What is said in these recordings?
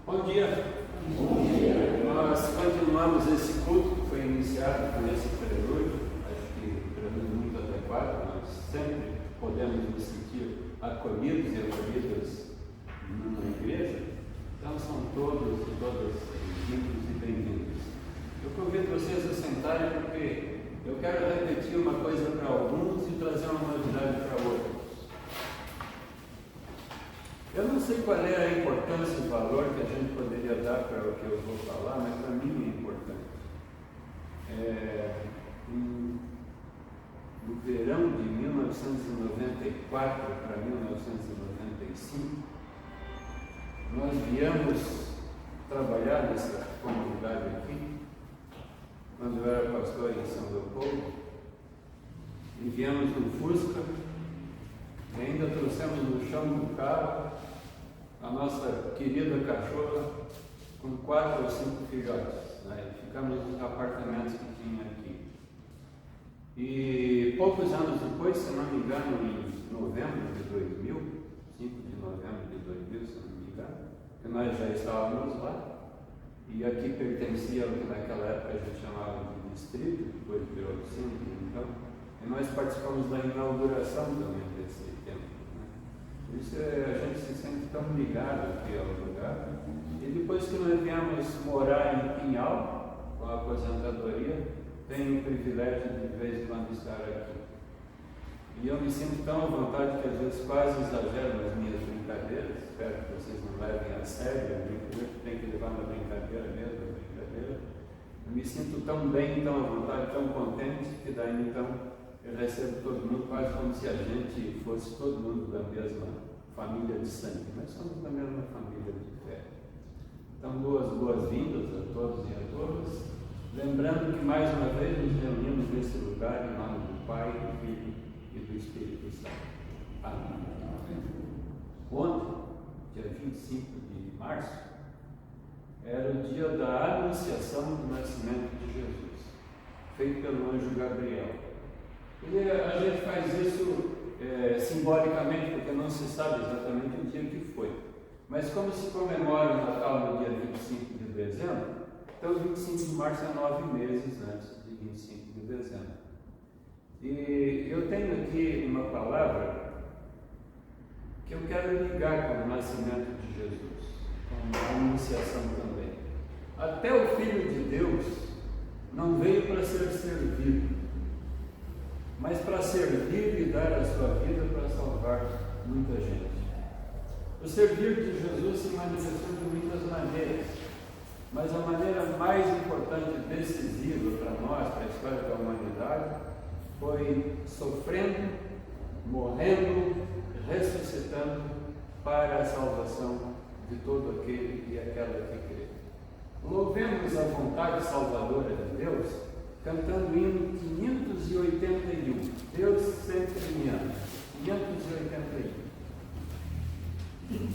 Bom dia. Bom dia. Nós continuamos esse culto que foi iniciado com esse prelúdio, acho que prelúdio muito adequado. Nós sempre podemos nos sentir acolhidos e acolhidas numa igreja, então são todos e todas bem-vindos e bem-vindas. Eu convido vocês a sentarem porque eu quero repetir uma coisa para alguns e trazer uma novidade para outros. Eu não sei qual é a importância e o valor que a gente poderia dar para o que eu vou falar, mas para mim é importante. No verão de 1994 para 1995, nós viemos trabalhar nessa comunidade aqui, quando eu era pastor em São Leopoldo, e viemos no Fusca, e ainda trouxemos no chão do carro a nossa querida cachorra com 4 ou 5 filhotes, né? Ficamos nos apartamentos que tinha aqui. E poucos anos depois, se não me engano, em novembro de 2000, 5 de novembro de 2000, se não me engano, que nós já estávamos lá, e aqui pertencia ao que naquela época a gente chamava de distrito, depois virou centro, então, e nós participamos da inauguração também desse tempo. Por isso a gente se sente tão ligado aqui ao lugar. E depois que nós viemos morar em Pinhal, com a aposentadoria, tenho o privilégio de vez em quando estar aqui. E eu me sinto tão à vontade que às vezes quase exagero nas minhas brincadeiras. Espero que vocês não levem a sério a brincadeira, tem que levar na brincadeira mesmo, a brincadeira. Eu me sinto tão bem, tão à vontade, tão contente, que daí então eu recebo todo mundo quase como se a gente fosse todo mundo da mesma família de sangue. Nós somos da mesma família de fé. Então, boas-vindas a todos e a todas. Lembrando que mais uma vez nos reunimos nesse lugar em nome do Pai, do Filho e do Espírito Santo. Amém. Ontem, dia 25 de março, era o dia da anunciação do nascimento de Jesus, feito pelo anjo Gabriel. E a gente faz isso simbolicamente, porque não se sabe exatamente o dia que foi. Mas como se comemora o Natal no dia 25 de dezembro, então 25 de março é 9 meses antes de 25 de dezembro. E eu tenho aqui uma palavra que eu quero ligar com o nascimento de Jesus, com a anunciação também. Até o Filho de Deus não veio para ser servido, mas para servir e dar a sua vida para salvar muita gente. O servir de Jesus se manifestou de muitas maneiras, mas a maneira mais importante e decisiva para nós, para a história da humanidade, foi sofrendo, morrendo, ressuscitando para a salvação de todo aquele e aquela que crê. Louvemos a vontade salvadora de Deus, cantando o hino 581. Deus sempre me ama. 581. Yeah.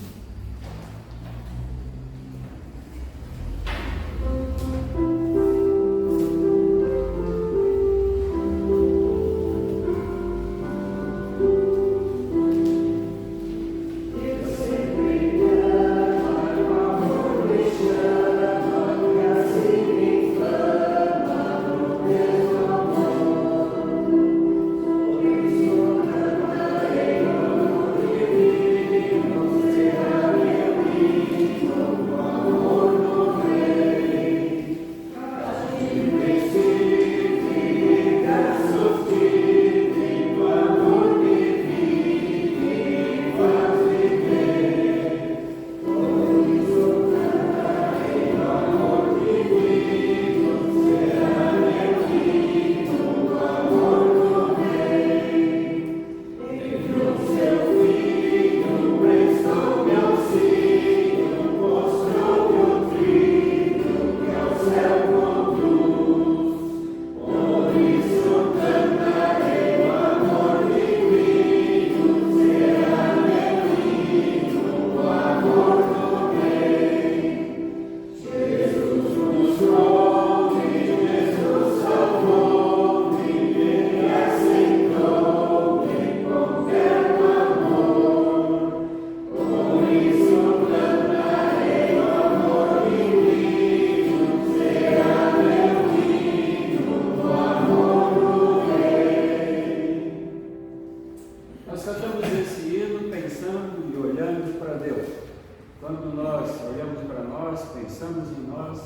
pensamos em nós.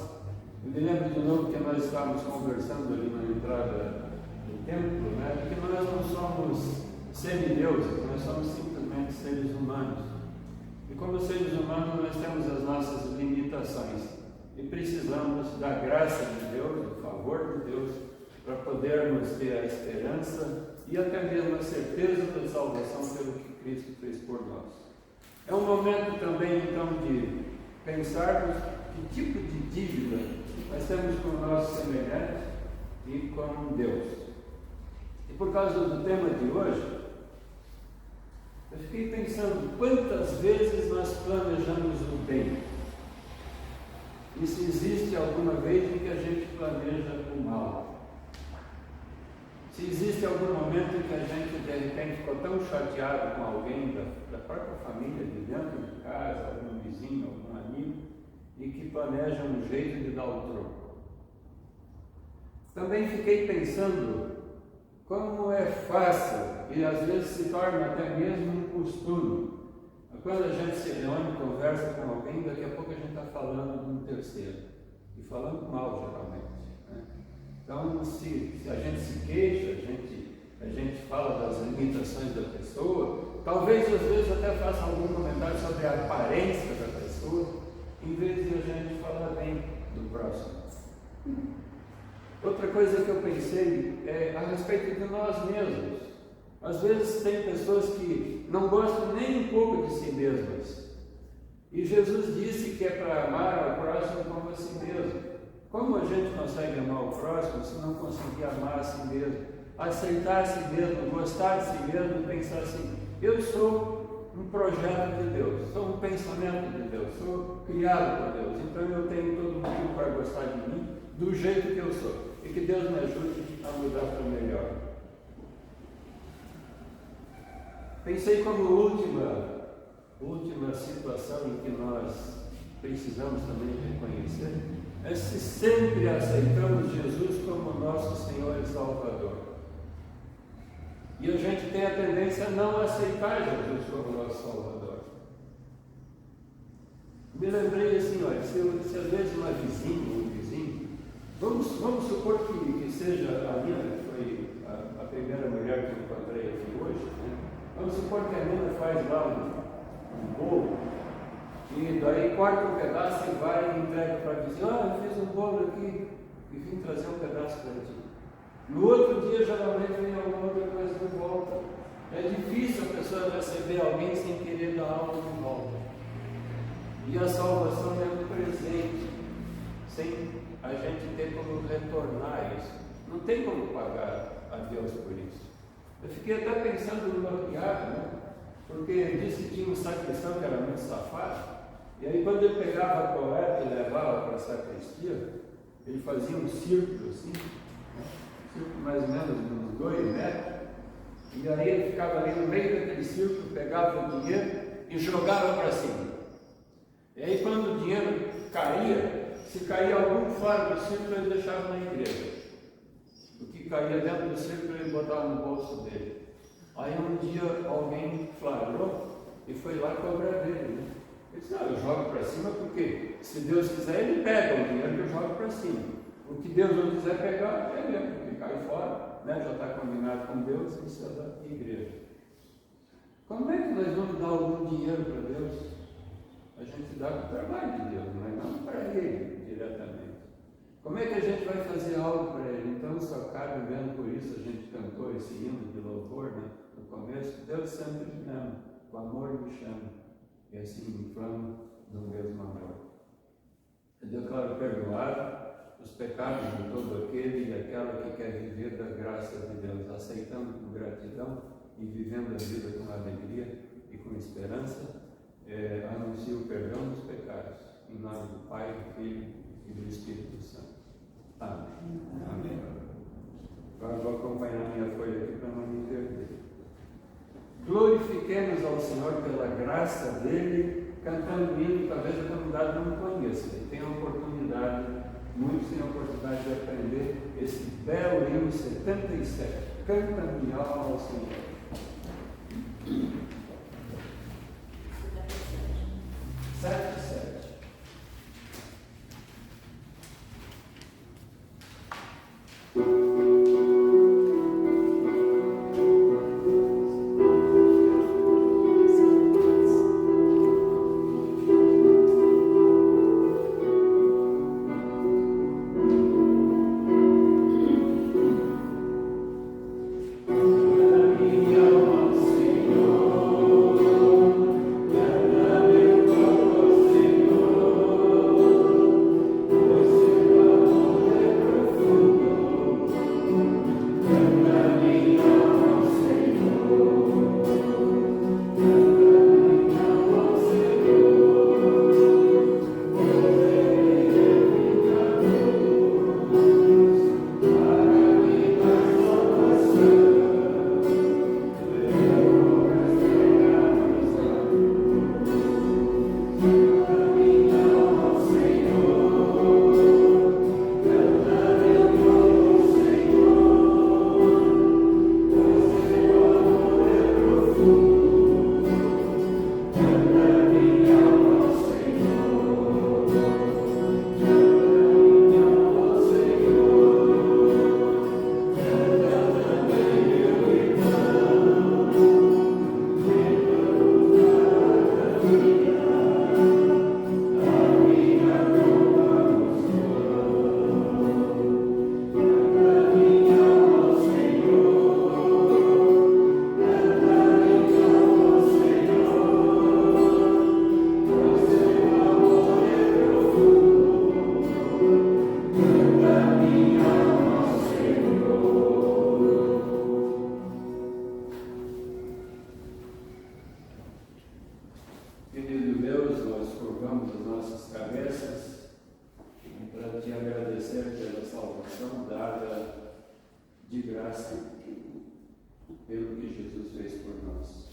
Eu me lembro de novo que nós estávamos conversando ali na entrada do templo, né? Que nós não somos semideuses, nós somos simplesmente seres humanos. E como seres humanos nós temos as nossas limitações e precisamos da graça de Deus, do favor de Deus, para podermos ter a esperança e até mesmo a certeza da salvação pelo que Cristo fez por nós. É um momento também então de pensarmos que tipo de dívida nós temos com o nosso semelhante e com Deus. E por causa do tema de hoje, eu fiquei pensando quantas vezes nós planejamos o bem. E se existe alguma vez em que a gente planeja o mal. Se existe algum momento em que a gente de repente ficou tão chateado com alguém da própria família, de dentro de casa, algum vizinho, algum amigo, e que planeja um jeito de dar o troco. Também fiquei pensando como é fácil e às vezes se torna até mesmo um costume. Quando a gente se reúne, conversa com alguém, daqui a pouco a gente está falando de um terceiro. E falando mal, geralmente. Né? Então, se a gente se queixa, a gente fala das limitações da pessoa, talvez às vezes até faça algum comentário sobre a aparência da pessoa, em vez de a gente falar bem do próximo. Outra coisa que eu pensei é a respeito de nós mesmos. Às vezes tem pessoas que não gostam nem um pouco de si mesmas. E Jesus disse que é para amar ao próximo como a si mesmo. Como a gente consegue amar o próximo se não conseguir amar a si mesmo? Aceitar a si mesmo, gostar de si mesmo e pensar assim: eu sou um projeto de Deus, sou um pensamento de Deus, sou criado por Deus, então eu tenho todo motivo para gostar de mim do jeito que eu sou. E que Deus me ajude a mudar para o melhor. Pensei como última situação em que nós precisamos também reconhecer é se sempre aceitamos Jesus como nosso Senhor e Salvador. E a gente tem a tendência a não aceitar Jesus como nosso Salvador. Me lembrei assim, olha, se às vezes uma vizinha, um vizinho, vamos supor que seja a Nina, que foi a primeira mulher que eu encontrei aqui hoje, né? Vamos supor que a Nina faz lá um bolo, e daí corta um pedaço e vai e entrega para a vizinha: eu fiz um bolo aqui e vim trazer um pedaço para ti. No outro dia, geralmente, vem alguma outra coisa de volta. É difícil a pessoa receber alguém sem querer dar algo de volta. E a salvação é um presente, sem a gente ter como retornar isso. Não tem como pagar a Deus por isso. Eu fiquei até pensando numa piada, né? Porque disse que tinha um sacristão que era muito safado, e aí quando ele pegava a coleta e levava para a sacristia, ele fazia um círculo assim, né? Um círculo mais ou menos de uns 2 metros, e aí ele ficava ali no meio daquele círculo, pegava o dinheiro e jogava para cima. E aí quando o dinheiro caía, se caía algum fora do círculo, ele deixava na igreja. O que caía dentro do círculo, ele botava no bolso dele. Aí um dia alguém flagrou e foi lá cobrar dele, né? Ele disse: não, eu jogo para cima porque se Deus quiser, ele pega o dinheiro que eu jogo para cima. O que Deus não quiser pegar, é mesmo, porque cai fora, né? Já está combinado com Deus, isso é da igreja. Como é que nós vamos dar algum dinheiro para Deus? A gente dá para o trabalho de Deus, mas não para Ele diretamente. Como é que a gente vai fazer algo para Ele? Então, só cabe vendo, por isso a gente cantou esse hino de louvor, né? No começo: Deus sempre me ama, o amor me chama, e assim me inflama do mesmo amor. Eu declaro perdoado os pecados de todo aquele e aquela que quer viver da graça de Deus, aceitando com gratidão e vivendo a vida com alegria e com esperança. Anuncio o perdão dos pecados, em nome do Pai, do Filho e do Espírito Santo. Amém. Amém. Agora vou acompanhar minha folha aqui para não me perder. Glorifiquemos ao Senhor pela graça dele, cantando hino, talvez a comunidade não conheça, e tenha a oportunidade, muitos têm a oportunidade de aprender esse belo hino 77. Canta minha alma ao Senhor. 7:7. te agradecer pela salvação dada de graça pelo que Jesus fez por nós.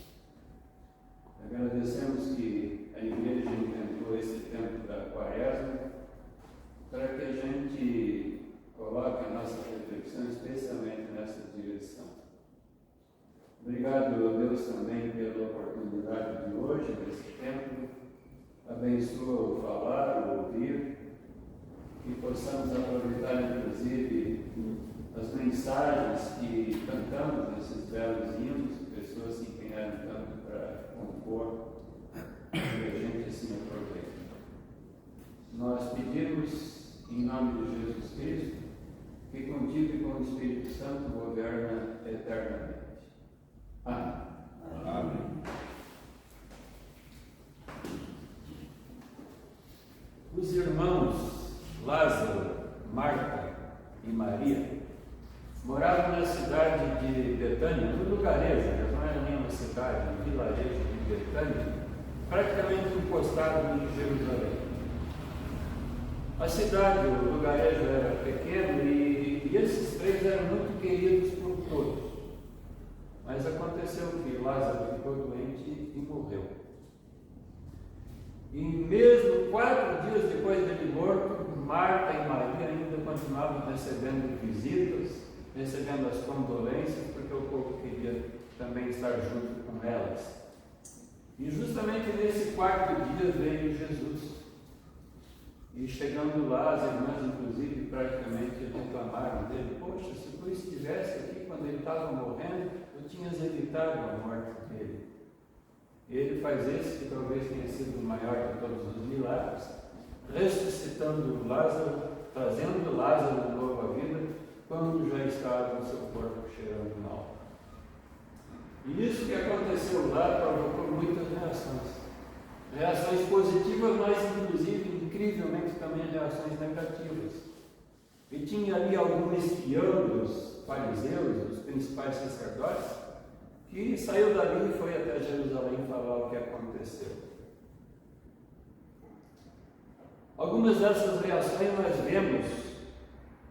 Agradecemos que a igreja inventou esse tempo da Quaresma para que a gente coloque a nossa reflexão especialmente nessa direção. Obrigado a Deus também pela oportunidade de hoje, desse tempo. Abençoa o falar, o ouvir, que possamos aproveitar inclusive as mensagens que cantamos nesses belos hinos, pessoas se empenharam tanto para compor, e a gente assim aproveita. Nós pedimos, em nome de Jesus Cristo, que contigo e com o Espírito Santo governa eternamente. Amém. Amém. Os irmãos Lázaro, Marta e Maria moravam na cidade de Betânia, no lugarejo, não era nem uma cidade, um vilarejo de Betânia, praticamente encostado em Jerusalém. A cidade, o lugarejo era pequeno e esses três eram muito queridos por todos. Mas aconteceu que Lázaro ficou doente e morreu. E mesmo 4 dias depois dele morto, Marta e Maria ainda continuavam recebendo visitas, recebendo as condolências, porque o povo queria também estar junto com elas. E justamente nesse 4º dia veio Jesus. E chegando lá, as irmãs, inclusive, praticamente reclamaram dele: poxa, se tu estivesse aqui quando ele estava morrendo, tu tinhas evitado a morte dele. Ele faz esse que talvez tenha sido o maior de todos os milagres, ressuscitando Lázaro, trazendo Lázaro de novo à vida, quando já estava o seu corpo cheirando mal. E isso que aconteceu lá provocou muitas reações. Reações positivas, mas inclusive, incrivelmente, também reações negativas. E tinha ali algum espião dos fariseus, dos principais sacerdotes, que saiu dali e foi até Jerusalém falar o que aconteceu. Algumas dessas reações nós vemos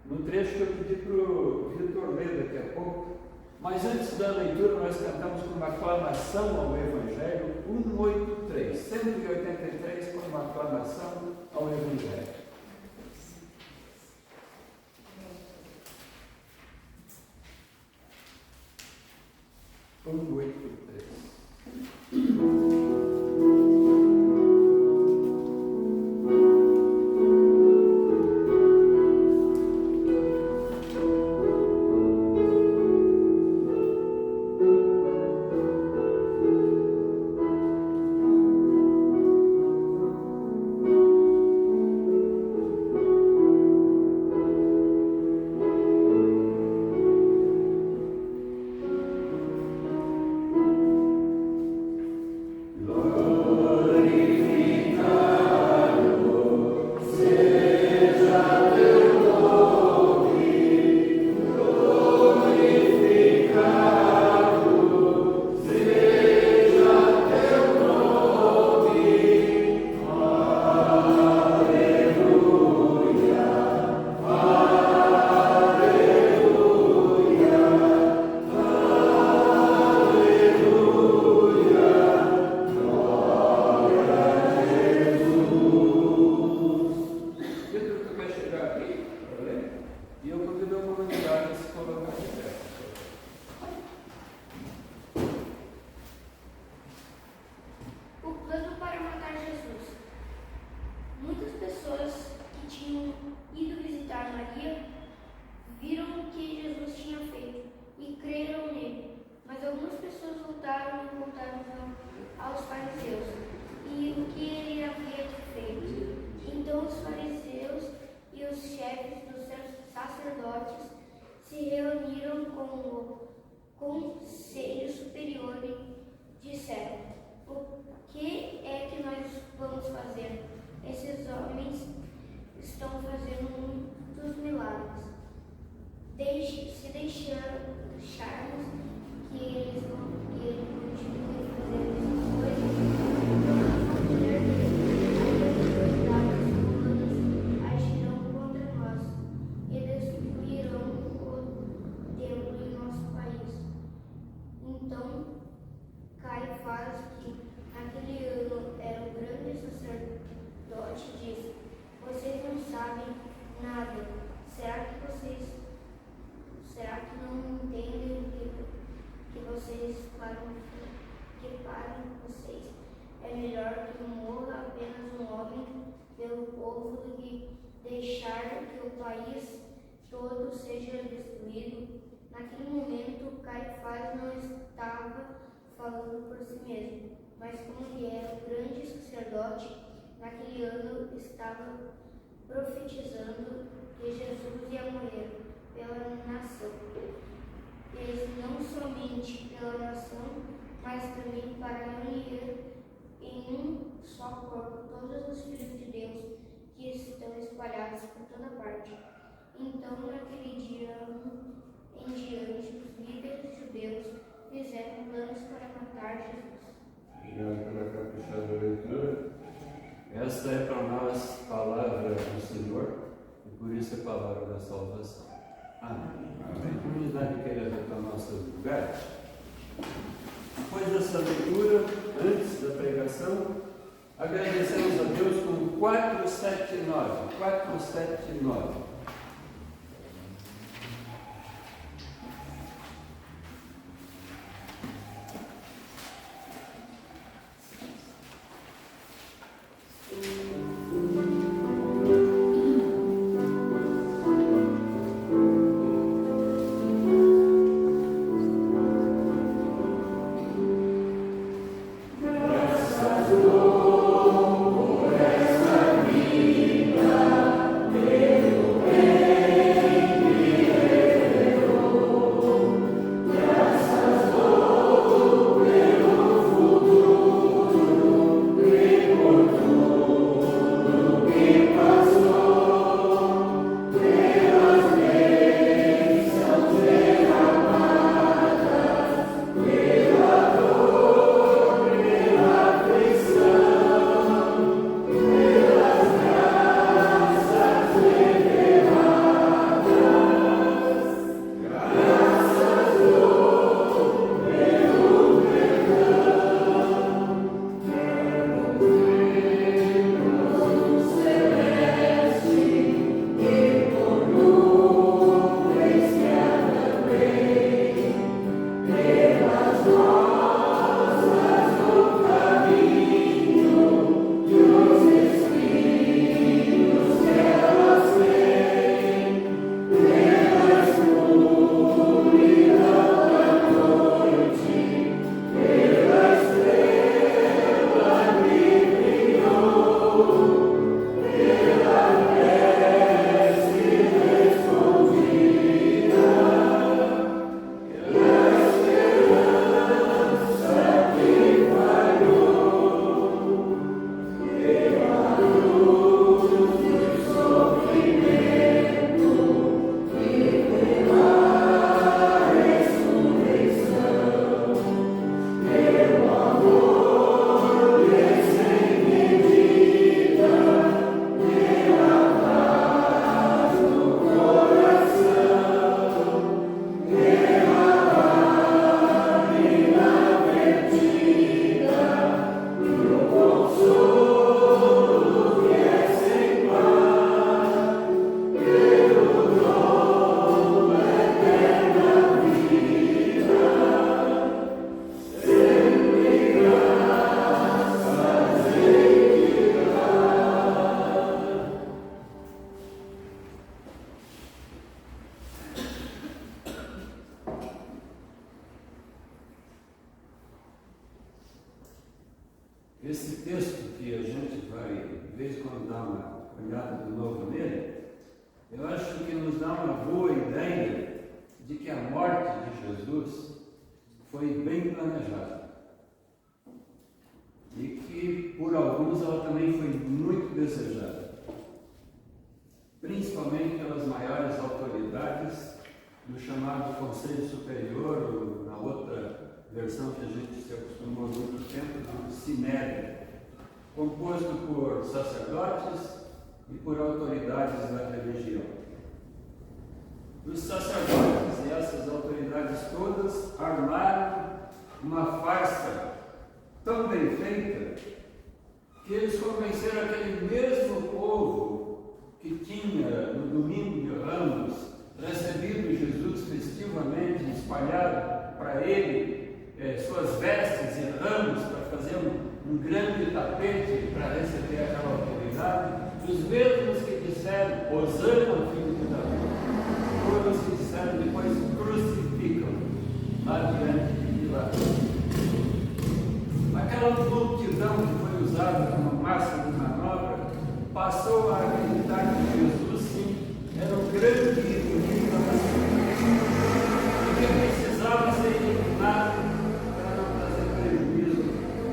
no trecho que eu pedi para o Vitor ler daqui a pouco, mas antes da leitura nós cantamos com uma aclamação ao Evangelho 183, 183 com uma aclamação ao Evangelho. agirão contra nada. Será que não entendem que vocês parem vocês? É melhor que morra apenas um homem pelo povo do que deixar que o país todo seja destruído. Naquele momento, Caifás não estava falando por si mesmo, mas como ele era o grande sacerdote, naquele ano estava profetizando que Jesus ia morrer pela nação. E não somente pela nação, mas também para unir em um só corpo todos os filhos de Deus que estão espalhados por toda parte. Então, naquele dia em diante, os líderes judeus fizeram planos para matar Jesus. Obrigado pela caprichada leitura. Esta é para nós palavra do Senhor e por isso é palavra da salvação. Amém. A comunidade queira retomar seus lugares. Depois dessa leitura, antes da pregação, agradecemos a Deus com 479. 479. Esse texto que a gente vai, de vez em quando, dar uma olhada de novo nele, eu acho que nos dá uma boa ideia de que a morte de Jesus foi bem planejada. E que, por alguns, ela também foi muito desejada. Principalmente pelas maiores autoridades do chamado Conselho Superior, ou na outra versão que a gente se acostumou há muito tempo, do Sinédrio, composto por sacerdotes e por autoridades da religião. Os sacerdotes e essas autoridades todas armaram uma farsa tão bem feita que eles convenceram aquele mesmo povo que tinha no disseram, Hosana, filho de Davi, foram os que disseram depois, crucificam lá diante de Pilatos. Aquela multidão que foi usada como massa de manobra passou a acreditar que Jesus, sim, era o grande inimigo da nação, e que precisava ser eliminado para não trazer prejuízo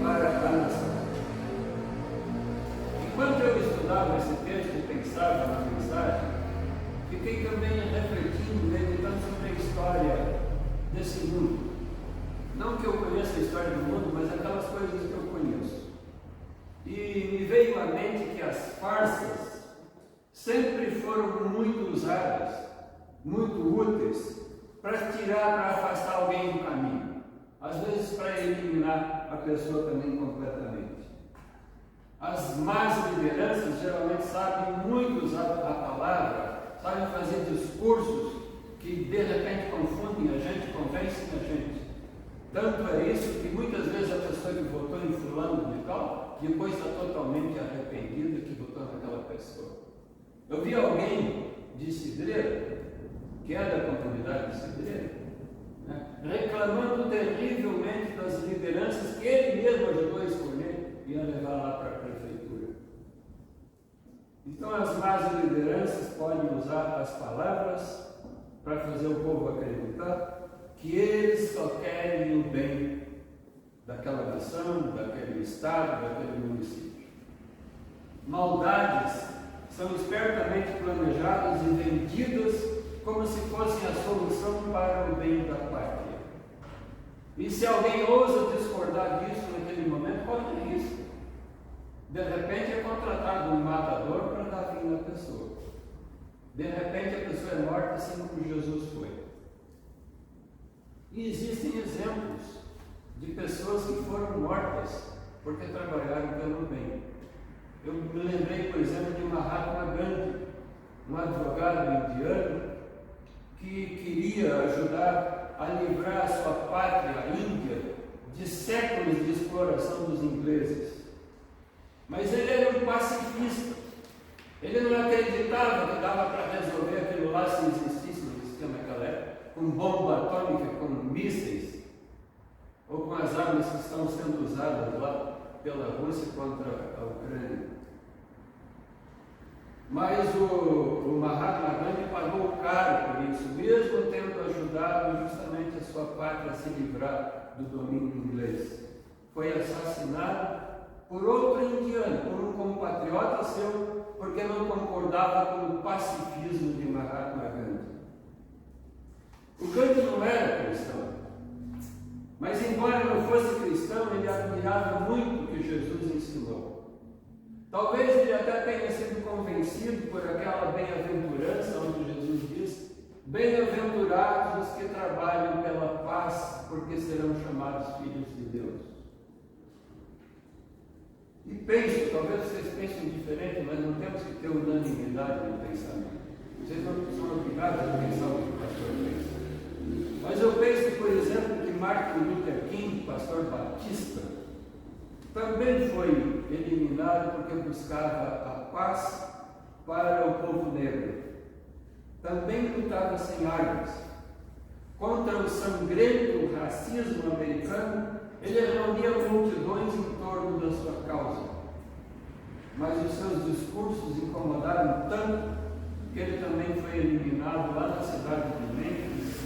para a nação. Enquanto eu estudava esse texto e pensava na mensagem, fiquei também refletindo, meditando sobre a história desse mundo. Não que eu conheça a história do mundo, mas aquelas coisas que eu conheço. E me veio à mente que as farsas sempre foram muito usadas, muito úteis, para tirar, para afastar alguém do caminho. Às vezes para eliminar a pessoa também completamente. As más lideranças geralmente sabem muito usar a palavra, sabem fazer discursos que de repente confundem a gente, convencem a gente. Tanto é isso que muitas vezes a pessoa que votou em fulano de tal, depois está totalmente arrependida que votou naquela pessoa. Eu vi alguém de Cidreira, que é da comunidade de Cidreira, né, reclamando terrivelmente das lideranças que ele mesmo ajudou a escolher e a levar lá para a prefeitura. Então as más lideranças podem usar as palavras para fazer o povo acreditar que eles só querem o bem daquela nação, daquele estado, daquele município. Maldades são espertamente planejadas e vendidas como se fossem a solução para o bem da pátria. E se alguém ousa discordar disso naquele momento, corre risco. De repente é contratado um matador para dar fim na pessoa. De repente a pessoa é morta assim como Jesus foi. E existem exemplos de pessoas que foram mortas porque trabalharam pelo bem. Eu me lembrei, por exemplo, de Mahatma Gandhi, um advogado indiano que queria ajudar a livrar a sua pátria, a Índia, de séculos de exploração dos ingleses. Mas ele era um pacifista. Ele não acreditava que dava para resolver aquilo lá se existisse, não existia naquela época, com bomba atômica, com mísseis, ou com as armas que estão sendo usadas lá pela Rússia contra a Ucrânia. Mas o Mahatma Gandhi pagou caro por isso, mesmo tendo ajudado justamente a sua pátria a se livrar do domínio inglês. Foi assassinado por outro indiano, por um compatriota seu, porque não concordava com o pacifismo de Mahatma Gandhi. O Gandhi não era cristão, mas embora não fosse cristão, ele admirava muito o que Jesus ensinou. Talvez ele até tenha sido convencido por aquela bem-aventurança, onde Jesus diz: bem-aventurados os que trabalham pela paz, porque serão chamados filhos de Deus. E penso, talvez vocês pensem diferente, mas não temos que ter unanimidade no pensamento. Vocês não são obrigados a pensar o que o pastor pensa. Mas eu penso, por exemplo, que Martin Luther King, pastor batista, também foi eliminado porque buscava a paz para o povo negro. Também lutava sem armas. Contra o sangrento racismo americano, ele reunia multidões em torno da sua causa. Mas os seus discursos incomodaram tanto que ele também foi eliminado lá na cidade de Memphis,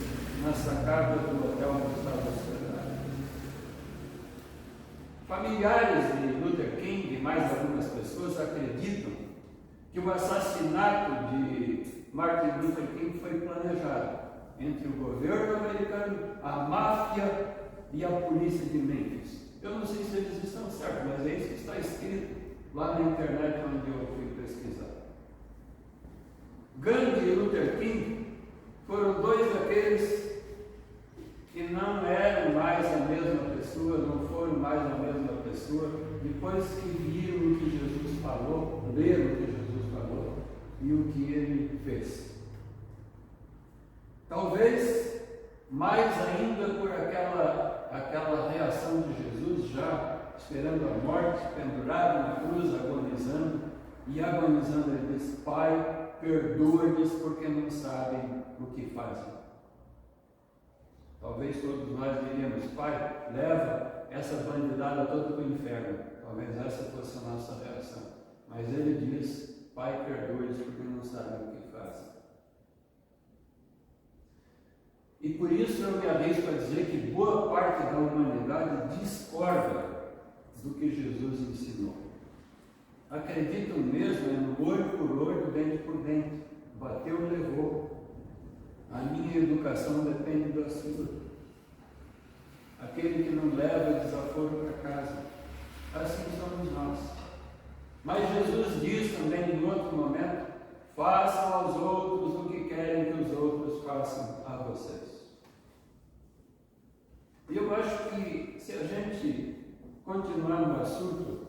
na sacada do hotel onde estava hospedado. Familiares de Luther King e mais algumas pessoas acreditam que o assassinato de Martin Luther King foi planejado entre o governo americano, a máfia e a polícia de Memphis. Eu não sei se eles estão certos, mas é isso que está escrito lá na internet onde eu fui pesquisar. Gandhi e Luther King foram dois daqueles que não eram mais a mesma pessoa, não foram mais a mesma pessoa, depois que viram o que Jesus falou, leram o que Jesus falou e o que ele fez. Talvez mais ainda por aquela reação de Jesus, já esperando a morte, pendurado na cruz, agonizando, e agonizando ele disse: Pai, perdoa-lhes porque não sabem o que fazem. Talvez todos nós diríamos: Pai, leva essa bandidada toda para o inferno. Talvez essa fosse a nossa reação. Mas ele diz: Pai, perdoa-lhes porque não sabem o que fazem. E por isso eu me arrisco a dizer que boa parte da humanidade discorda do que Jesus ensinou. Acreditam mesmo no olho por olho, dente por dente. Bateu, levou. A minha educação depende da sua. Aquele que não leva desaforo para casa. Assim somos nós. Mas Jesus diz também em outro momento: façam aos outros o que querem que os outros façam a vocês. E eu acho que se a gente continuar no assunto,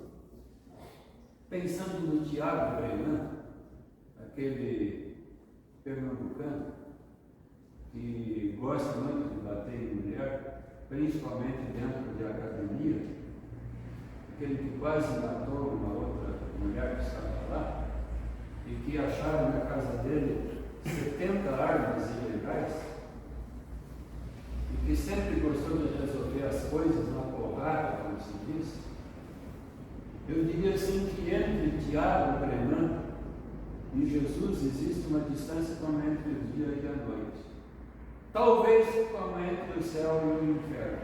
pensando no Tiago Brenan, aquele pernambucano que gosta muito de bater em mulher, principalmente dentro de academia, aquele que quase matou uma outra mulher que estava lá, e que acharam na casa dele 70 armas ilegais, e que sempre gostou de resolver as coisas na porrada, como se diz. Eu diria assim que entre Tiago Brenan e Jesus existe uma distância como entre o dia e a noite. Talvez como entre o céu e o inferno.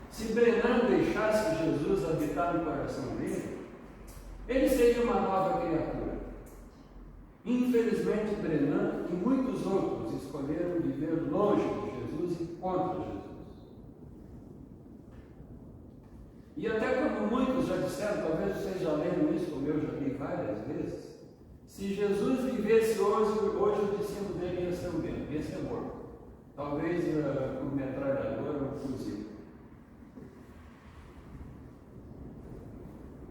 Se Brenan deixasse Jesus habitar no coração dele, ele seria uma nova criatura. Infelizmente, Brenan e muitos outros escolheram viver longe de Jesus e contra Jesus. E até como muitos já disseram, talvez vocês já leram isso, como eu já li várias vezes, se Jesus vivesse hoje o discípulo dele ia ser o mesmo, ia ser morto. Talvez com metralhadora ou fuzil.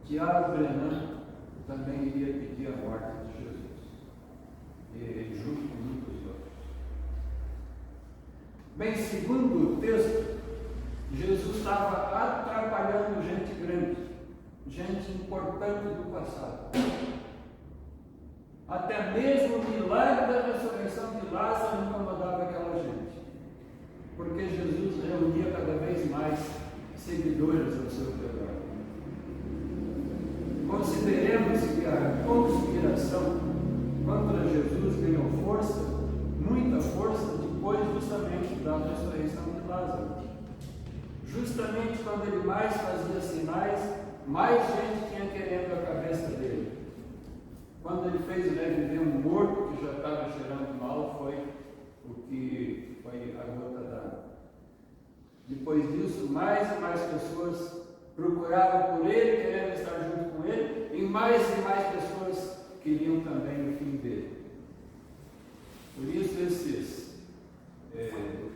Tiago Brenan também iria pedir a morte de Jesus. E junto com muitos outros. Bem, segundo o texto, Jesus estava atrapalhando gente grande, gente importante do passado. Até mesmo o milagre da ressurreição de Lázaro incomodava aquela gente, porque Jesus reunia cada vez mais seguidores ao seu redor. Consideremos que a conspiração contra Jesus ganhou força, muita força, depois justamente da ressurreição de Lázaro. Justamente quando ele mais fazia sinais, mais gente tinha querendo a cabeça dele. Quando ele fez reviver um morto que já estava cheirando mal, foi o que foi a gota d'água. Depois disso, mais e mais pessoas procuravam por ele, querendo estar junto com ele, e mais pessoas queriam também o fim dele. Por isso, esses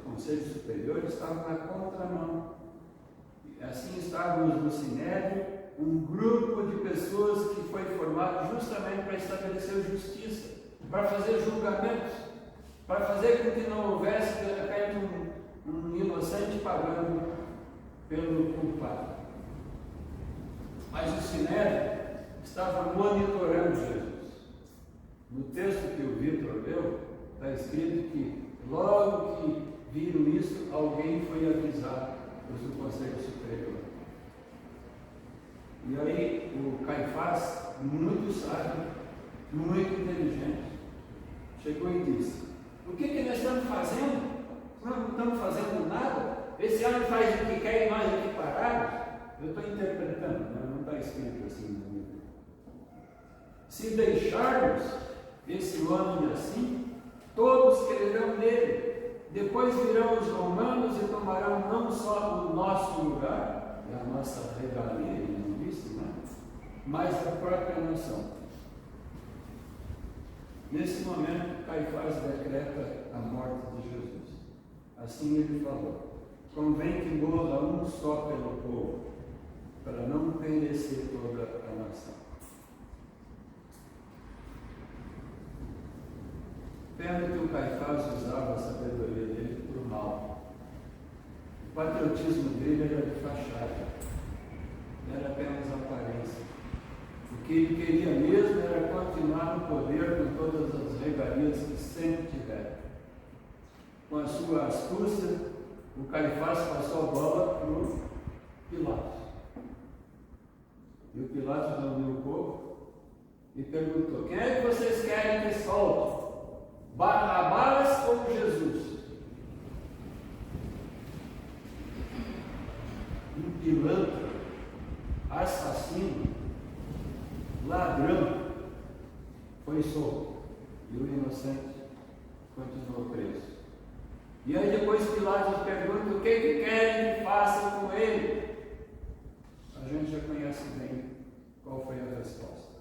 conselhos superiores estavam na contramão. Assim estávamos no Sinédrio, um grupo de pessoas que foi formado justamente para estabelecer justiça, para fazer julgamentos, para fazer com que não houvesse de repente um inocente pagando pelo culpado. Mas o Sinédrio estava monitorando Jesus. No texto que o Vitor leu, está escrito que logo que viram isso, alguém foi avisar do Conselho Superior. E aí o Caifás, muito sábio, muito inteligente, chegou e disse: o que nós estamos fazendo? Nós não estamos fazendo nada. Esse homem faz o que quer e nós aqui parados. Eu estou interpretando, né? Não está escrito assim no livro. Se deixarmos esse homem assim, todos crerão nele. Depois virão os romanos e tomarão não só o nosso lugar, e a nossa regalia, ele não disse, né? Mas a própria nação. Nesse momento, Caifás decreta a morte de Jesus. Assim ele falou: convém que morra um só pelo povo, para não perecer toda a nação. Pena que o Caifás usava a sabedoria dele para o mal. O patriotismo dele era de fachada, era apenas aparência. O que ele queria mesmo continuar no poder com todas as regalias que sempre tiveram. Com a sua astúcia, o Caifás passou a bola para o Pilatos. E o Pilatos reuniu o povo e perguntou: quem é que vocês querem que solte? Barrabás ou Jesus? Um pilantra, assassino, ladrão foi solto e o inocente continuou preso. E aí depois Pilatos pergunta: o que querem que faça com ele? A gente já conhece bem qual foi a resposta.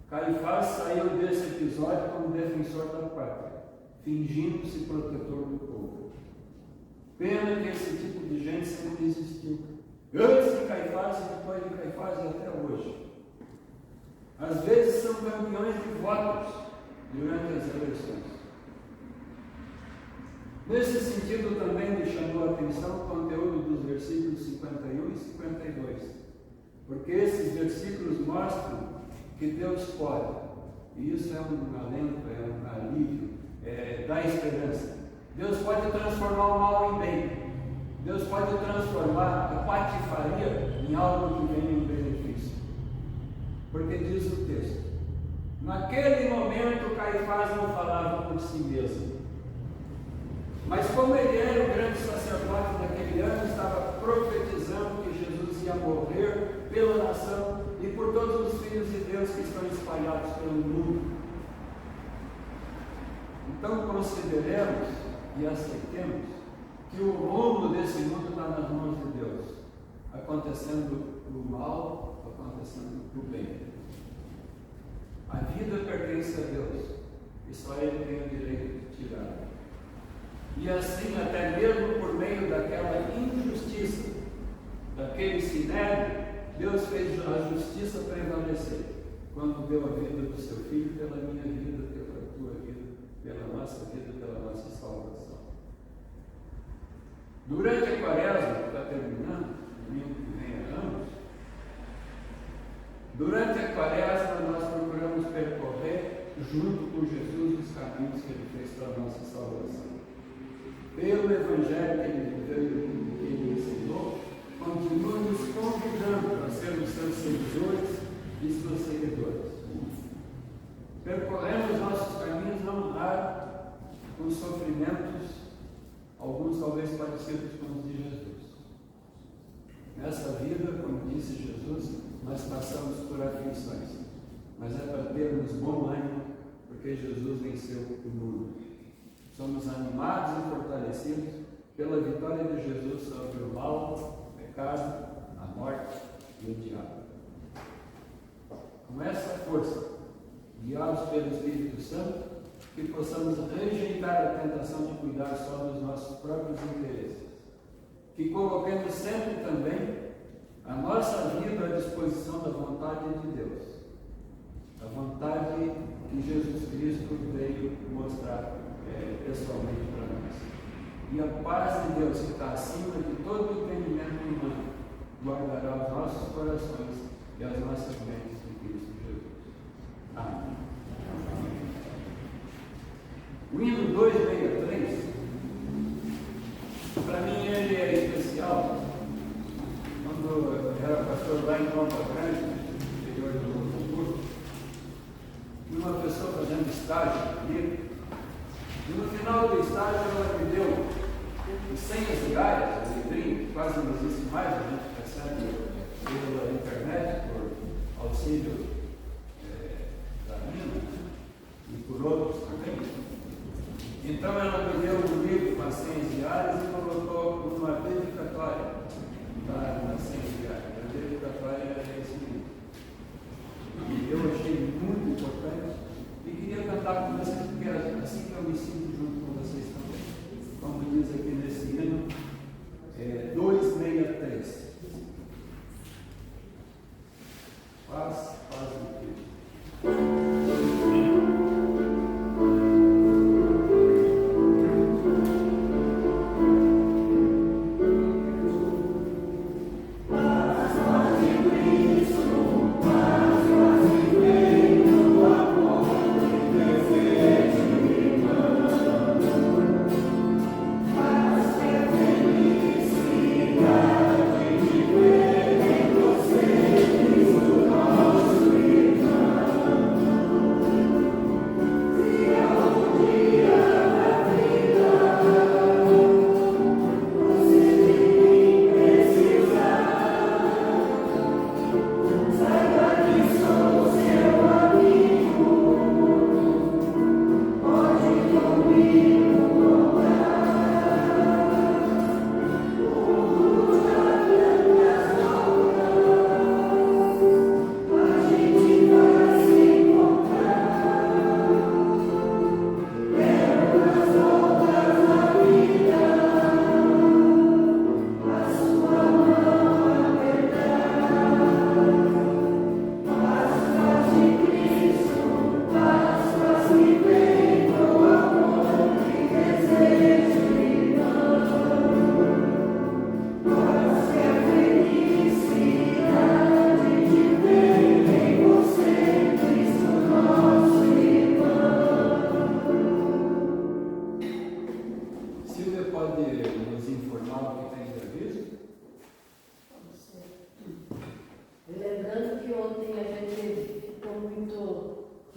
Caifás saiu desse episódio como defensor da pátria, fingindo-se protetor do povo. Pena que esse tipo de gente sempre existiu, antes de Caifás e depois de Caifás e até hoje. Às vezes são campeões de votos durante as eleições. Nesse sentido também me chamou a atenção o conteúdo dos versículos 51 e 52, porque esses versículos mostram que Deus pode, e isso é um alento, é um alívio, dá esperança. Deus pode transformar o mal em bem. Deus pode transformar a patifaria em algo que venha em benefício. Porque diz o texto: naquele momento Caifás não falava por si mesmo, mas como ele era o grande sacerdote daquele ano, estava profetizando que Jesus ia morrer pela nação e por todos os filhos de Deus que estão espalhados pelo mundo. Então consideremos e aceitemos que o rumo desse mundo está nas mãos de Deus, acontecendo o mal, acontecendo o bem. A vida pertence a Deus e só Ele tem o direito de tirar. E assim, até mesmo por meio daquela injustiça, daquele sinédrio, Deus fez a justiça prevalecer quando deu a vida do seu filho pela minha vida, pela tua vida, pela nossa vida, pela nossa salvação. Durante a quaresma, que está terminando, domingo que vem a anos, durante a quaresma nós procuramos percorrer junto com Jesus os caminhos que Ele fez para a nossa salvação. Pelo Evangelho que Ele viveu e que Ele ensinou, continua nos convidando a sermos seus seguidores e suas seguidoras. Percorremos nossos caminhos não raro com sofrimentos, alguns talvez parecidos com os de Jesus. Nessa vida, como disse Jesus, nós passamos por aflições, mas é para termos bom ânimo, porque Jesus venceu o mundo. Somos animados e fortalecidos pela vitória de Jesus sobre o mal, o pecado, a morte e o diabo. Com essa força, guiados pelo Espírito Santo, que possamos rejeitar a tentação de cuidar só dos nossos próprios interesses, que coloquemos sempre também a nossa vida à disposição da vontade de Deus, a vontade que Jesus Cristo veio mostrar pessoalmente para nós. E a paz de Deus, que está acima de todo entendimento humano, guardará os nossos corações e as nossas mentes em Cristo Jesus. Amém. O hino 263, para mim ele é especial. Quando eu era pastor lá em Ponta Grande, no interior do Novo Hamburgo, e uma pessoa fazendo estágio comigo, e no final do estágio ela me deu os 100 diárias, o livrinho, que quase não existe mais, a gente recebe pela internet, por auxílio da mina e por outros também. Então ela me deu um livro com as 100 diárias e colocou uma dedicatória nas 100 diárias. A dedicatória era esse livro. E eu achei muito importante e queria cantar com vocês, porque é assim que eu me sinto junto com vocês também. Como diz aqui nesse hino, 263. Paz no Cristo. Paz,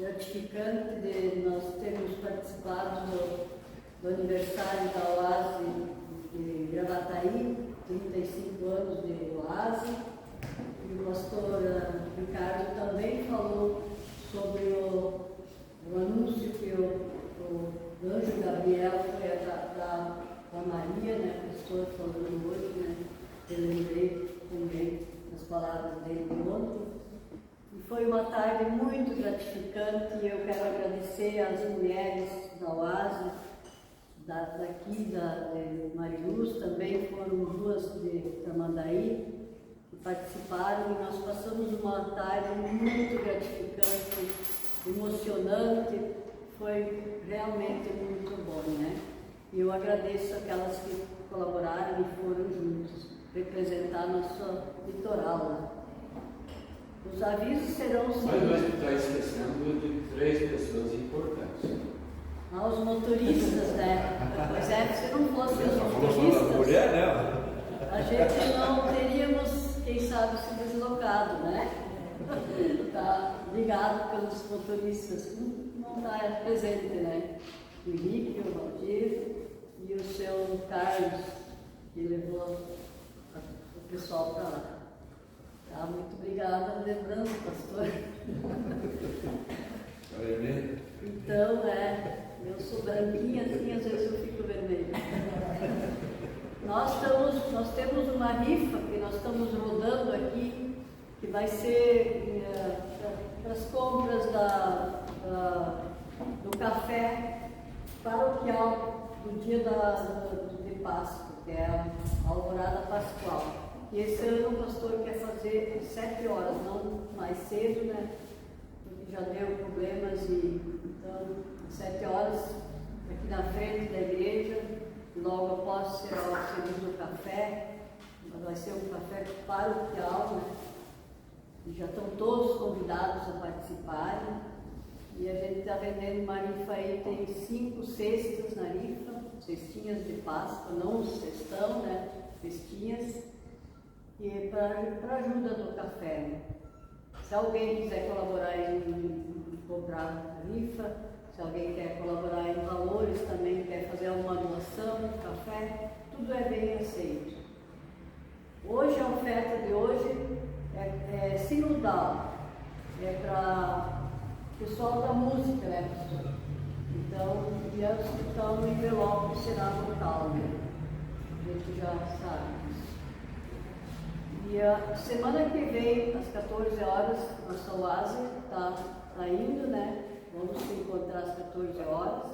gratificante de nós termos participado do aniversário da OASE de Gravataí, 35 anos de OASE. E o pastor Ricardo também falou sobre o anúncio que o anjo Gabriel foi dar para Maria, né? O pastor falando hoje, né? Eu lembrei também das palavras dele de ontem. E foi uma tarde muito gratificante e eu quero agradecer às mulheres da OASE, daqui da Mariluz, também foram duas de Tramandaí, que participaram e nós passamos uma tarde muito gratificante, emocionante, foi realmente muito bom, né? E eu agradeço aquelas que colaboraram e foram juntos representar nosso litoral lá. Os avisos serão os Mas nós seguintes. estamos esquecendo de 3 pessoas importantes. Aos motoristas, né? Pois é, se não fossem os Só falou da motoristas, mulher, né? a gente não teríamos, quem sabe, se deslocado, né? Está ligado pelos motoristas, não está presente, né? O Henrique, o Valdir e o seu Carlos, que levou o pessoal para lá. Tá, muito obrigada, lembrando, pastor. Então, eu sou branquinha assim, às vezes eu fico vermelha. Nós temos uma rifa que nós estamos rodando aqui, que vai ser para as compras do café paroquial do dia de Páscoa, que é a Alvorada Pascual. E esse ano o pastor quer fazer 7 horas, não mais cedo, né? Porque já deu problemas e então 7 horas aqui na frente da igreja, e logo após será o segundo café, vai ser um café paroquial, né? E já estão todos convidados a participarem. E a gente está vendendo uma rifa aí, tem 5 cestas na rifa, cestinhas de Páscoa, não cestão, né? Cestinhas. E é para ajuda do café. Né? Se alguém quiser colaborar em comprar a rifa, se alguém quer colaborar em valores, também quer fazer uma doação, café, tudo é bem aceito. Hoje, a oferta de hoje é sinodal, é para o pessoal da música, né, pastor? Então, e então o envelope será local, né? A gente já sabe. E a semana que vem, às 14 horas, nossa OASE está indo, né? Vamos se encontrar às 14 horas,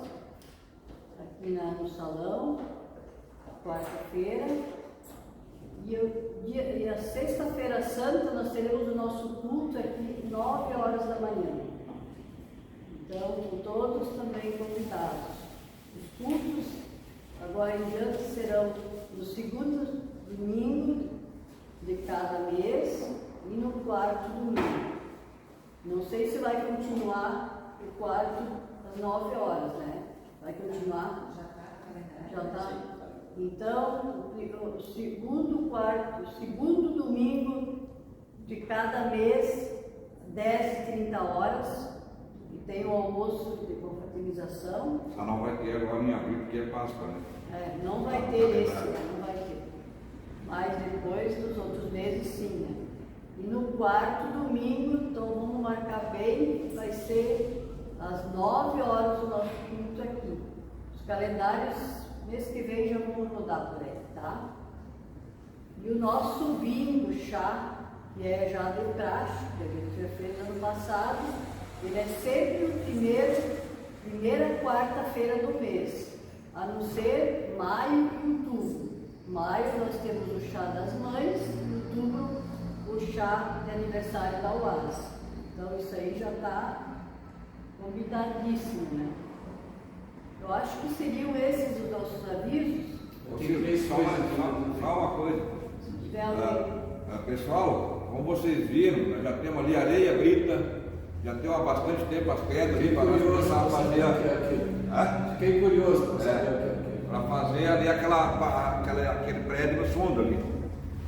aqui no salão, quarta-feira. E a sexta-feira santa nós teremos o nosso culto aqui, 9 horas da manhã. Então, todos também convidados. Os cultos, agora em diante, serão no segundo domingo de cada mês e no quarto domingo. Não sei se vai continuar o quarto às 9 horas, né? Vai continuar? Já está. Então, o segundo domingo de cada mês, 10h30 horas, e tem o almoço de confraternização. Só não vai ter agora em abril, porque é Páscoa, né? Não vai ter esse, não vai ter. Mas depois, nos outros meses, sim, né? E no quarto domingo, então vamos marcar bem, vai ser às 9 horas o nosso culto aqui. Os calendários, mês que vem, já vamos rodar por aí, tá? E o nosso bingo chá, que é já de praxe, que a gente já fez ano passado, ele é sempre o primeira quarta-feira do mês, a não ser maio e outubro. Maio nós temos o chá das mães, em outubro o chá de aniversário da UAS. Então isso aí já está combinadíssimo, né? Eu acho que seriam esses os nossos avisos. Só uma coisa. Se tiver alguém. Pessoal, como vocês viram, nós já temos ali areia brita, já temos há bastante tempo as pedras ali para nós começar a fazer. Fiquei curioso para saber o que é aquilo. Para fazer ali aquele prédio no fundo ali.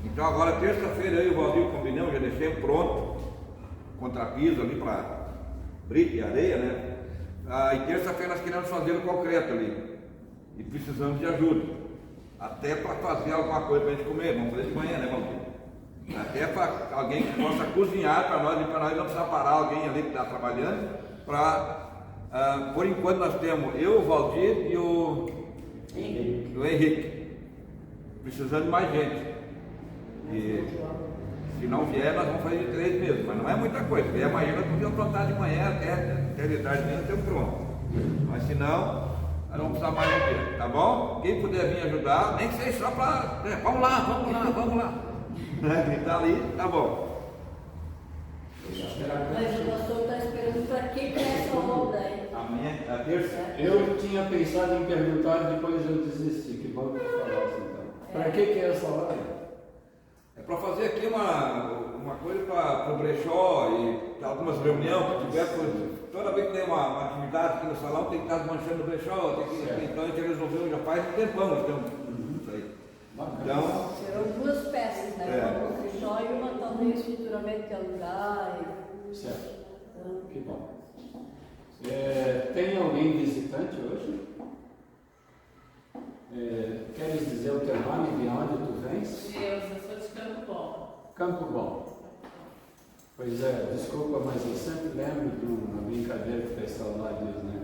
Então agora terça-feira eu e o Valdir combinamos, já deixei pronto, contrapiso ali para brita e areia, né? E terça-feira nós queremos fazer o concreto ali. E precisamos de ajuda. Até para fazer alguma coisa para a gente comer. Vamos fazer de manhã, né, Valdir? Até para alguém que possa cozinhar para nós, e para nós não precisar parar alguém ali que está trabalhando. Por enquanto nós temos eu, o Valdir e o Henrique. Precisando de mais gente. E se não vier, nós vamos fazer de 3 mesmo. Mas não é muita coisa. E amanhã nós podemos plantar de manhã até de tarde mesmo, temos pronto. Mas se não, nós vamos precisar mais um dia, tá bom? Quem puder vir ajudar, nem que seja só para. Vamos lá. Gritar ali, tá bom. Mas o pastor está esperando para que é essa obra aí? A terça? Eu tinha pensado em perguntar, depois eu desisti. Que bom que tu falasse então. Para que é essa obra? É para fazer aqui uma coisa para o brechó e algumas reuniões que tiver. Toda vez que tem uma atividade aqui no salão, tem que estar desmanchando o brechó. Então a gente resolveu, já faz um tempão nós temos isso aí. Então, serão 2 peças, né? Uma para o brechó e uma talvez futuramente alugar. Certo. Que bom. Tem alguém visitante hoje? Queres dizer o teu nome, de onde tu vens? Eu sou de Campo Bom. Campo Bom. Pois é, desculpa, mas eu sempre lembro de uma brincadeira que o pessoal lá diz, né?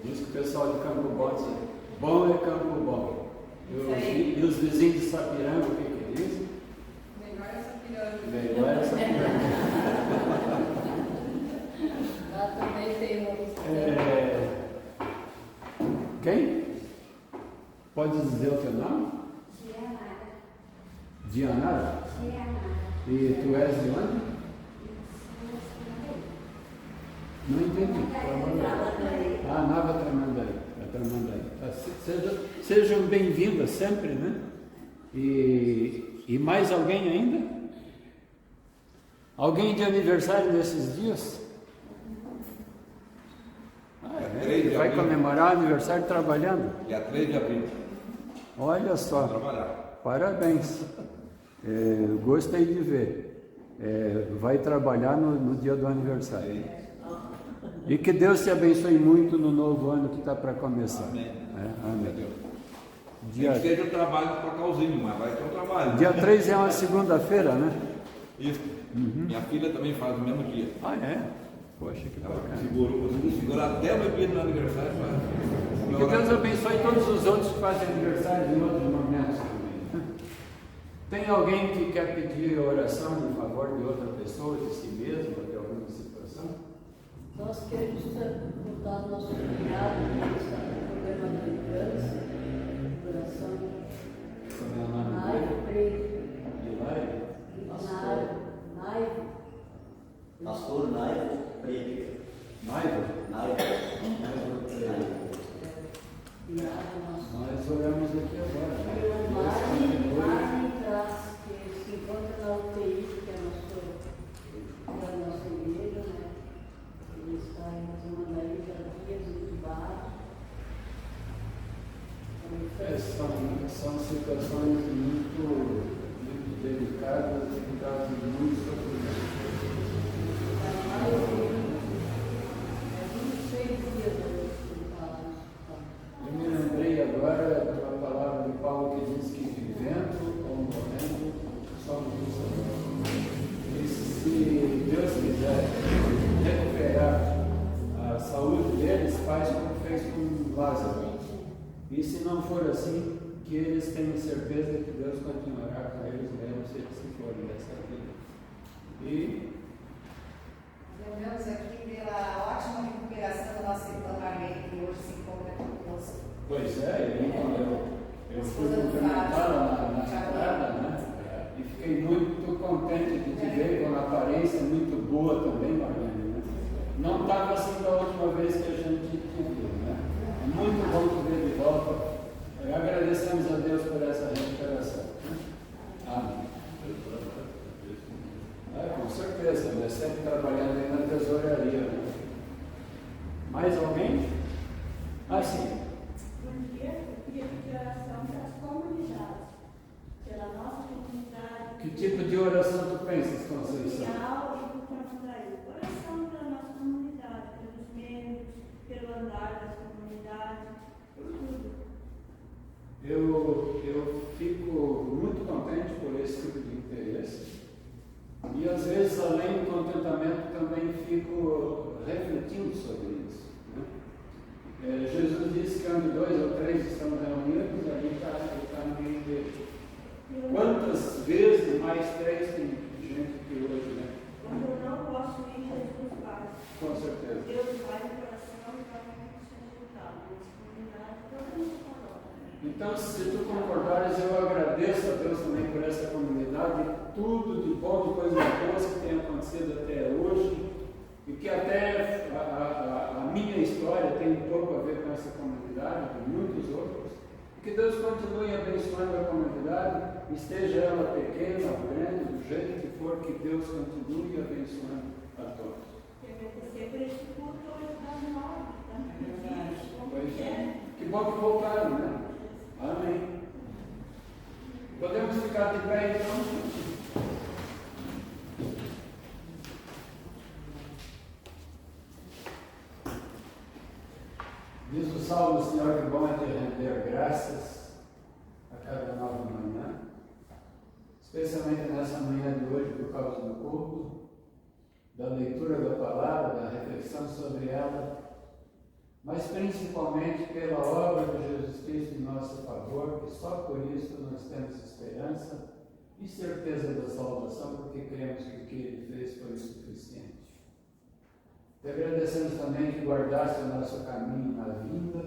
Diz que o pessoal de Campo Bom diz, bom é Campo Bom. E os vizinhos de Sapiranga, o que dizem? Melhor essa pirâmide. Melhor essa pirâmide. Lá também tem uma visitante. Quem? Pode dizer o teu nome? Dianara. E tu és de onde? Não entendi. Nova Tramandaí. Sejam bem-vindas sempre, né? E mais alguém ainda? Alguém de aniversário nesses dias? Vai comemorar o aniversário trabalhando? dia 3 de abril. Olha só. Vamos trabalhar. Parabéns. Gostei de ver. Vai trabalhar no dia do aniversário. E que Deus te abençoe muito no novo ano que está para começar. Amém. Amém. Dia... Que seja um trabalho para causinho, mas vai ter um trabalho. Dia 3 é uma segunda-feira, né? Isso. Minha filha também faz no mesmo dia. Poxa, que Ela bacana. conseguiu segurar até o meu dia do aniversário. Que Deus abençoe todos os outros que fazem aniversário em outros momentos também. Tem alguém que quer pedir oração em favor de outra pessoa, de si mesmo, ou de alguma situação? Nós queremos contar o nosso obrigado no programa de câncer, coração. Como é o nome Naivo Preto. Hilário? Naivo. Pastor Naivo Preto. Naivo? Naivo. Nós oramos aqui agora. E o Mari Traz, que se encontra na UTI, que é a nossa igreja, né? Ele está em Tramandaí, dias de bar. São situações muito delicadas e que trazem muito sofrimento. Eu me lembrei agora de uma palavra de Paulo que diz que vivendo ou morrendo somos do Senhor. E se Deus quiser recuperar a saúde deles, faz como fez com Lázaro. E se não for assim, que eles tenham certeza que Deus continuará com eles mesmo se eles se forem dessa vida. E Lembramos aqui pela ótima recuperação da nossa irmã Marlene, que hoje se encontra conosco. pois é, eu fui cumprimentar na entrada, né? E fiquei muito contente de te ver com uma aparência muito boa também, Marlene. Né? Não estava assim da última vez que a gente te viu, né? É muito bom te ver de volta. Agradecemos a Deus por essa recuperação. Né? Amém. Com certeza, né? Sempre trabalhando aí na tesouraria. Né? Mais alguém? Sim. Porque eu queria pedir oração para as comunidades, pela nossa comunidade. Que tipo de oração tu pensas, Conceição? Social e do Tramandaí. Oração para a nossa comunidade, escolar, das comunidades, por tudo. Eu fico muito contente por esse tipo de interesse. E às vezes, além do contentamento, também fico refletindo sobre isso. Né? Jesus disse que onde 2 ou 3 estão reunidos, ali está no meio dele. Quantas vezes mais 3 tem gente que hoje, né? Quando eu não posso ir, Jesus vai. Com certeza. Deus vai no coração e vai no resultado. Nas comunidades, todo mundo falou. Então, se tu concordares, eu agradeço a Deus também por essa comunidade, tudo de bom, de coisas boas que tem acontecido até hoje, e que até a minha história tem um pouco a ver com essa comunidade, com muitos outros, e que Deus continue abençoando a comunidade, esteja ela pequena ou grande, do jeito que for, que Deus continue abençoando a todos. Porque esse culto hoje está mal, está Pois é. Que bom que voltaram, né? Amém. Podemos ficar de pé então? Diz o Salmo, Senhor, que bom é te render graças a cada nova manhã, especialmente nessa manhã de hoje por causa do culto, da leitura da palavra, da reflexão sobre ela, mas principalmente pela obra de Jesus Cristo em nosso favor, que só por isso nós temos esperança e certeza da salvação, porque cremos que o que Ele fez foi o suficiente. Te agradecemos também que guardaste o nosso caminho na vinda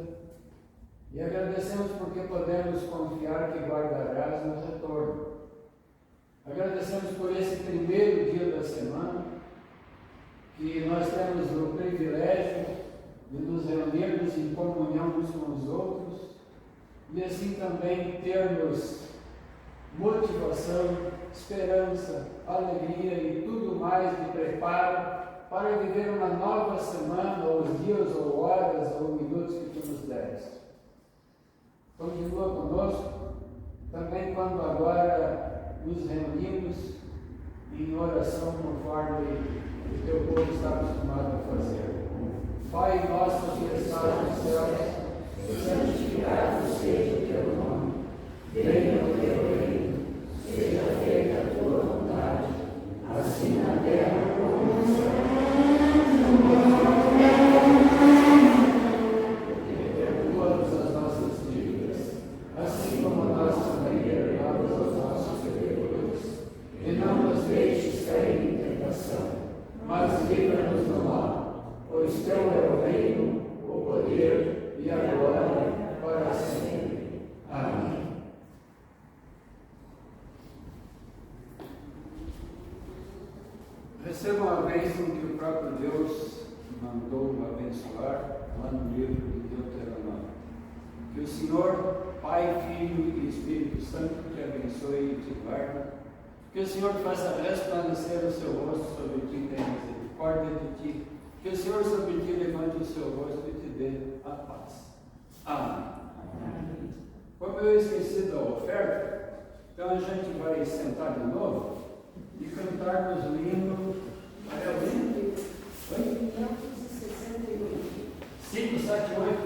e agradecemos porque podemos confiar que guardarás no retorno. Agradecemos por esse primeiro dia da semana, que nós temos o privilégio de nos reunirmos em comunhão uns com os outros e assim também termos motivação, esperança, alegria e tudo mais de preparo para viver uma nova semana, ou os dias, ou horas, ou minutos que tu nos deste. Continua conosco, também quando agora nos reunimos em oração conforme o teu povo está acostumado a fazer. Pai nosso que estás nos céus, santificado seja o teu nome. Venha o teu reino, seja feita a tua vontade, assim na terra como no céu. Perdoa-nos as nossas dívidas, assim como nós também perdoamos aos nossos devedores. E não nos deixes cair em tentação, mas livra-nos do mal. Pois teu é o reino, o poder e a glória para sempre. Amém. Recebam a bênção que o próprio Deus mandou abençoar lá no livro de Deuteronômio. Que o Senhor, Pai, Filho e Espírito Santo te abençoe e te guarde. Que o Senhor faça resplandecer o seu rosto sobre ti e tenha misericórdia de ti. Que o Senhor sobre ti levante o seu rosto e te dê a paz. Amém. Amém. Como eu esqueci da oferta, então a gente vai sentar de novo e cantarmos o hino. É o hino? 578.